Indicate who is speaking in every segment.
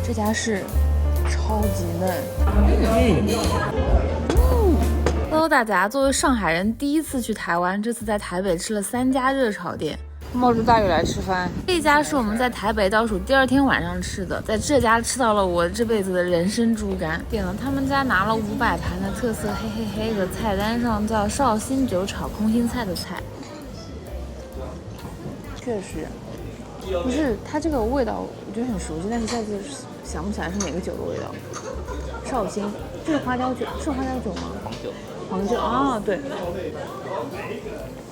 Speaker 1: 这家是超級嫩。Hello 大家，作为上海人第一次去台湾，这次在台北吃了3家热炒店，冒着大雨来吃饭。这家是我们在台北倒数第2天晚上吃的，在这家吃到了我这辈子的人生猪肝。点了他们家拿了500盘的特色黑黑黑的菜单上叫绍兴酒炒空心菜的菜。确实，不是它这个味道，我觉得很熟悉，但是再次想不起来是哪個酒的味道。绍興，這是花雕酒，是花雕酒嗎？黃酒啊，對，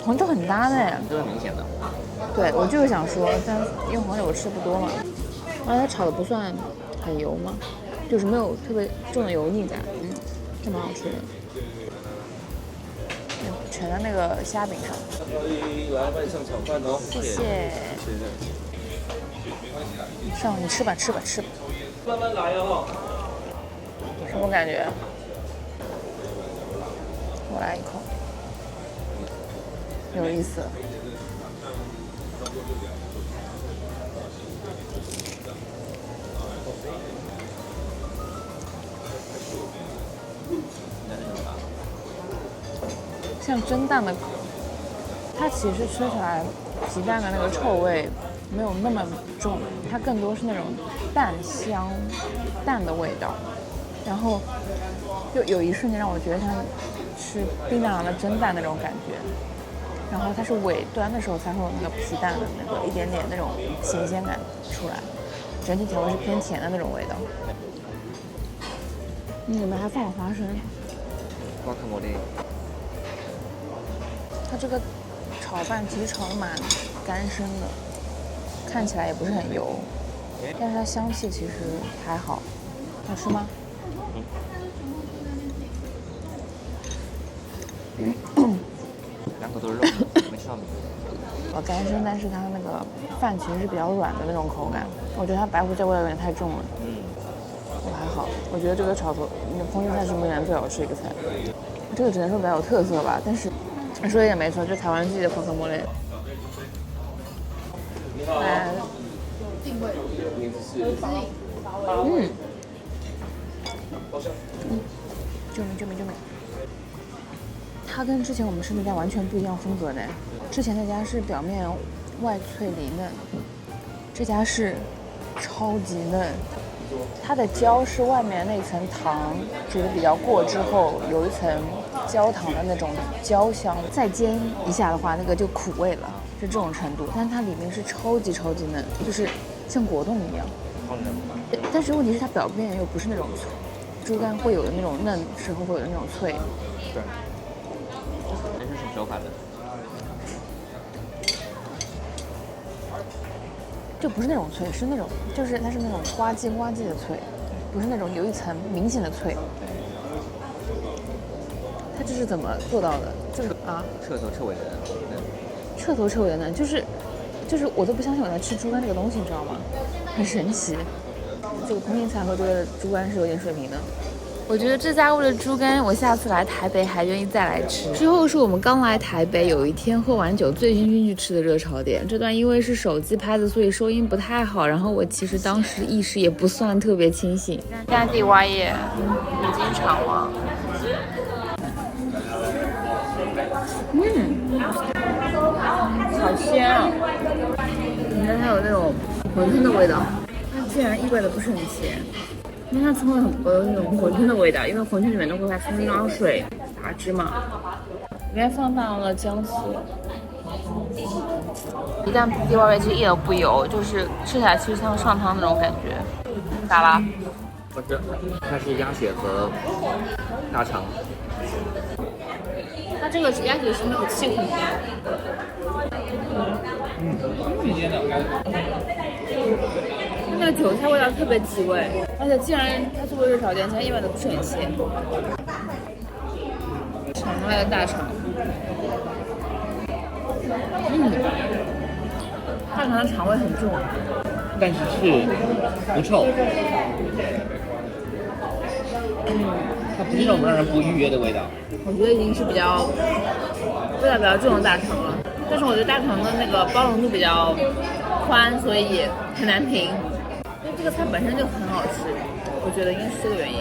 Speaker 1: 黃酒很搭的，
Speaker 2: 這是明顯的。
Speaker 1: 對，我就是想說，但因為黃酒我吃不多嘛，而且它炒的不算很油嘛，就是沒有特別重的油膩感，還蠻好吃的。全在那個蝦餅上。來飯上炒飯哦，謝謝。上，你吃吧，吃吧，吃吧。慢慢來哦。什麼感覺？我來一口。有意思。像蒸蛋的，它其實吃起來皮蛋的那個臭味沒有那麼重，它更多是那種蛋香蛋的味道，然後就有一瞬間讓我覺得像吃冰涼涼的蒸蛋那種感覺，然後它是尾端的時候才會有那個皮蛋的那個一點點那種新鮮感出來，整體調味是偏甜的那種味道。裡面還放了花生。
Speaker 2: 瓜卡莫雷。
Speaker 1: 它這個炒飯其實炒得蠻乾身的，看起來也不是很油，但是它香氣其實還好。好吃嗎？
Speaker 2: 兩口都是肉，沒吃到米。
Speaker 1: 我乾身，但是它那個飯其實是比較軟的那種口感，我覺得它白胡椒味有點太重了。我還好，我覺得這個炒頭空心菜是目前最好吃一個菜，這個只能說比較有特色吧，但是。說也沒錯，就台灣自己的可可莫雷。來，救命救命救命！它跟之前我們吃那家完全不一樣風格的，之前那家是表面外脆裡嫩，這家是超級嫩。它的焦是外面那層糖煮的比較過之後，有一層焦糖的那種焦香，再煎一下的話，那個就苦味了，是這種程度。但它裡面是超級超級嫩，就是像果凍一樣。但是問題是它表面又不是那種豬肝會有的那種嫩時候會有的那種脆。
Speaker 2: 對。這是什麼手法的？
Speaker 1: 就不是那種脆，是那種，就是它是那種呱唧呱唧的脆，不是那種有一層明顯的脆。它這是怎麼做到的？就是啊，
Speaker 2: 徹頭徹尾的嫩。
Speaker 1: 徹頭徹尾的嫩，就是我都不相信我在吃豬肝這個東西，你知道嗎？很神奇。這個空心菜和這個豬肝是有點水平的。我覺得這家味的豬肝，我下次來台北還願意再來吃。之後是我們剛來台北，有一天喝完酒醉醺醺去吃的熱炒店。這段因為是手機拍的，所以收音不太好。然後我其實當時意識也不算特別清醒。乾地蛙葉、米津長王，好鮮啊！你看它有那種餛飩的味道，它竟然意外的不是很鹹。因為它蔥有很多那種餛飩的味道，因為餛飩裡面都會放蔥姜水、打芝麻，裡面放大量的薑絲。一旦地蛙葉其實一點都不油，就是吃起來其實像上湯那種感覺。咋啦？
Speaker 2: 不是，它是鴨血和大腸。
Speaker 1: 它這個鴨血是沒有氣孔的。那個韭菜味道特別提味，而且既然它作為熱炒店，它一般都不是很鹹。嘗來的大腸，大腸的腸味很重，
Speaker 2: 但是不臭。它不是那種讓人不愉悅的味道。
Speaker 1: 我覺得已經是比較味道比較重的大腸了，但是我覺得大腸的那個包容度比較寬，所以很難評。這個個菜本身就很好吃，我觉得应该是这个原因。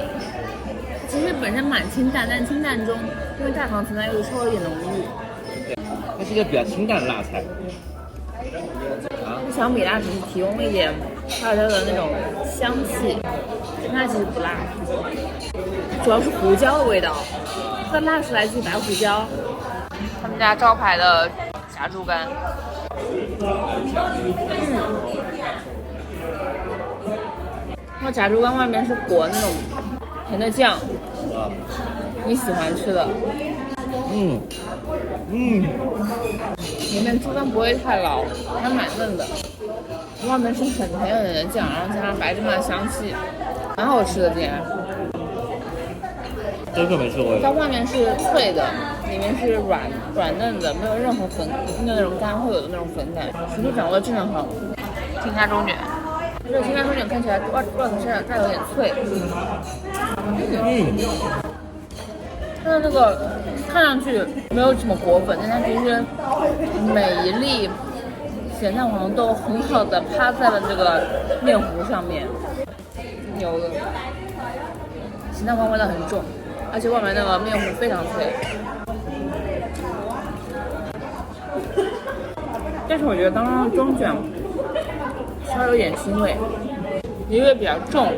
Speaker 1: 其實本身蠻清淡，但清淡中因為大糖层它又稍微有點濃郁。
Speaker 2: 對，它是一個比較清淡的辣菜。
Speaker 1: 小米辣只是提供了一點它的那種香氣，它其實不辣，主要是胡椒的味道。它的辣是來自於白胡椒。他們家招牌的炸豬肝。那炸豬肝外面是裹那種甜的醬，你喜歡吃的。裡面豬肝不會太老，還蠻嫩的。外面是很甜很甜的醬，然後加上白芝麻的香氣，蠻好吃的。竟然。
Speaker 2: 這個沒吃過。
Speaker 1: 它外面是脆的，裡面是軟嫩的，沒有任何粉那種乾會有的那種粉感，熟度掌握的正常好。青菜中卷，這個青菜中卷看起來外殼上它有點脆。它的那個看上去沒有什麼裹粉，但它其實每一粒鹹蛋黃都很好的趴在了這個麵糊上面，有的鹹蛋黃味道很重，而且外面那個麵糊非常脆。但是我覺得剛剛中卷稍微有點腥味，因為比較重。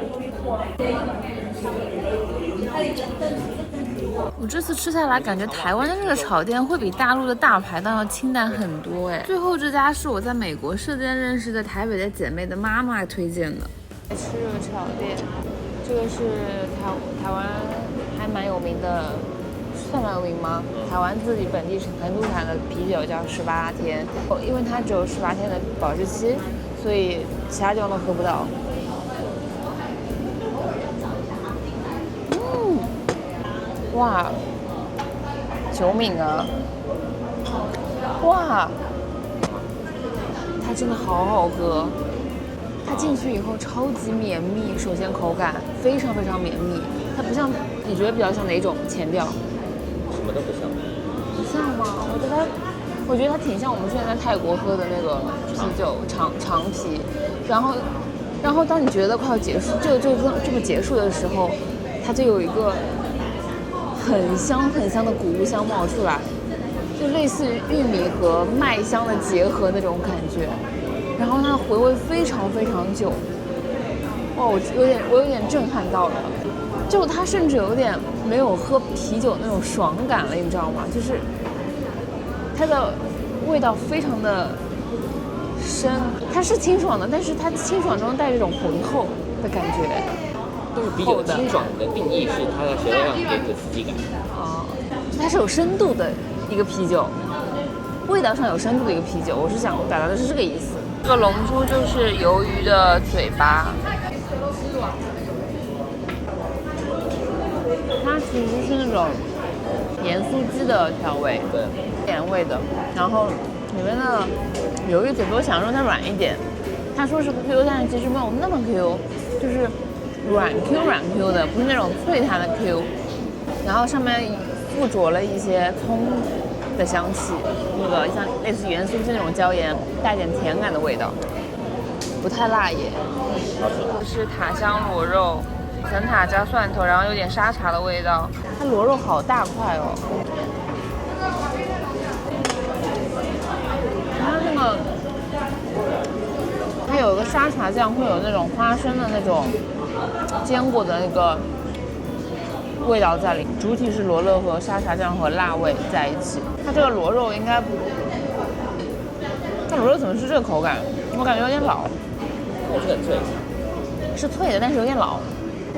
Speaker 1: 我這次吃下來，感覺台灣的這個炒店會比大陸的大排檔要清淡很多哎。最後這家是我在美國社店認識的台北的姐妹的媽媽推薦的。吃熱炒店，這個是台灣還蠻有名的，算蠻有名嗎？台灣自己本地成都產的啤酒叫18天，因為它只有18天的保質期，所以其他地方都喝不到。哇，救命啊！哇，它真的好好喝。它进去以后超級綿密，首先口感非常非常绵密，它不像，你覺得比較像哪種前調？
Speaker 2: 什麼都不像。
Speaker 1: 不像嗎？我覺得它挺像我們之前在泰國喝的那個啤酒長啤，然後當你覺得快要結束，這麼結束的時候，它就有一個很香很香的谷物香冒出來，就類似於玉米和麥香的結合那種感覺，然後它回味非常非常久。哇，我有點震撼到了，就它甚至有點沒有喝啤酒那種爽感了，你知道嗎？就是它的味道非常的深，它是清爽的，但是它清爽中帶這種渾厚的感覺。
Speaker 2: 但是啤酒清爽的定義是它的舌頭上給一個刺激感。
Speaker 1: 它是有深度的一個啤酒，味道上有深度的一個啤酒。我是想表達的是這個意思。這個龍珠就是魷魚的嘴巴，它其實是那種鹽酥雞的調味，對，鹽味的。然後裡面的魷魚嘴巴，我想說它軟一點，他說是 Q， 但是其實沒有那麼 Q， 就是軟 Q 的，不是那種脆彈的 Q。然後上面附着了一些蔥的香氣，那個像類似鹽酥雞那種椒鹽，帶點甜感的味道，不太辣也。這是塔香螺肉，粉塔加蒜頭，然後有點沙茶的味道。它螺肉好大塊哦。它這個，它有一個沙茶醬，會有那種花生的那種堅果的那個味道在裡，主體是螺肉和沙茶醬和辣味在一起。它這個螺肉應該不，那螺肉怎麼是這個口感？我感覺有點老。
Speaker 2: 我是很脆，
Speaker 1: 是脆的，但是有點老。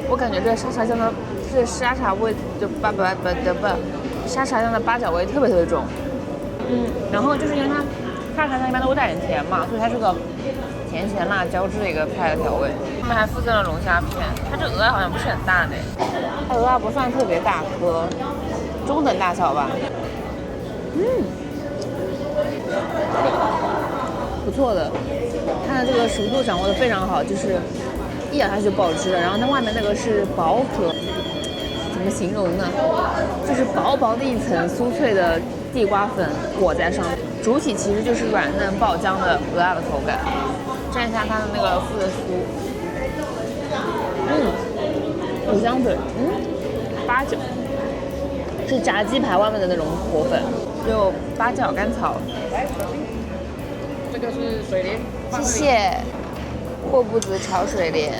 Speaker 1: 我感覺這個沙茶醬的，這沙茶味就沙茶醬的八角味特別特別重。然後就是因為它沙茶醬一般都會帶點甜嘛，所以它是個甜鹹辣交織的一個菜的調味。他們還附贈了龍蝦片，它這個鵝好像不是很大的，它鵝不算特別大顆，中等大小吧。不錯的，它的這個熟度掌握的非常好，就是一咬下去就爆汁了。然後它外面那個是薄殼，怎麼形容呢？就是薄薄的一層酥脆的地瓜粉裹在上面，主體其實就是軟嫩爆漿的鵝的口感。蘸一下它的那個附的酥，五香粉，8角，是炸鸡排外面的那种裹粉，就8角甘草。
Speaker 2: 这个是水莲，
Speaker 1: 謝謝。破布子炒水蓮，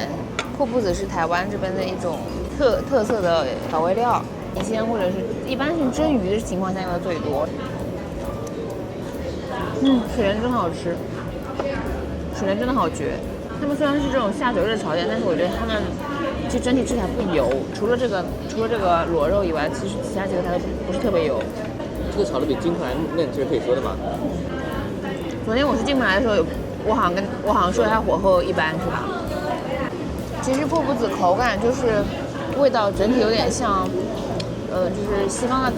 Speaker 1: 破布子是台灣這邊的一種特色的調味料，米線或者是一般性蒸魚的情況下用的最多。水蓮真好吃，水蓮真的好絕。他們雖然是這種下酒日的炒店，但是我覺得他們其實整體吃起來不油，除了這個螺肉以外，其實其他幾個它都不是特別油。
Speaker 2: 這個炒的比金華嫩，這是可以說的嗎？
Speaker 1: 昨天我是進門來的時候我好像說它火候一般是吧？其實破布子口感就是味道整體有點像，就是西方的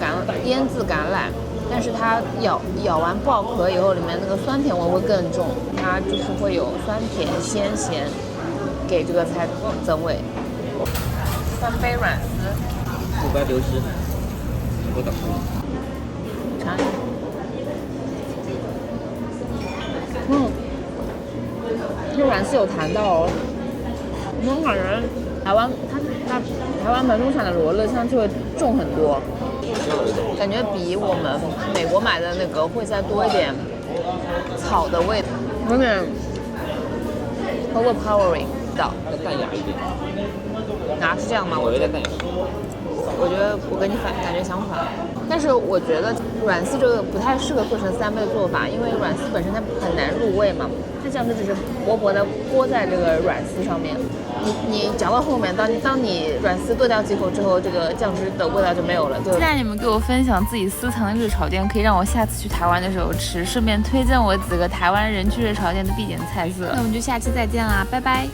Speaker 1: 醃制橄欖，但是它咬完爆殼以後，裡面那個酸甜味會更重，它就是會有酸甜鮮鹹，給這個菜增味。三杯軟絲，
Speaker 2: 不該流失，不等。
Speaker 1: 嘗一下。這軟絲有彈到哦，我感覺台灣本土產的羅勒香氣會重很多，感覺比我們美國買的那個會再多一點草的味道，有點 overpowering 到。
Speaker 2: 再淡雅一點。
Speaker 1: 啊，是這樣嗎？
Speaker 2: 我覺得淡雅。
Speaker 1: 我覺得我跟你感覺相反，但是我覺得軟絲這個不太適合做成3杯的做法，因為軟絲本身它很難入味嘛，它醬汁只是薄薄的裹在這個軟絲上面，你嚼到後面，當你軟絲剁掉幾口之後，這個醬汁的味道就沒有了。就現在你們給我分享自己私藏的熱炒店，可以讓我下次去台灣的時候吃，順便推薦我幾個台灣人氣熱炒店的必點菜色。那我們就下期再見啦，拜拜。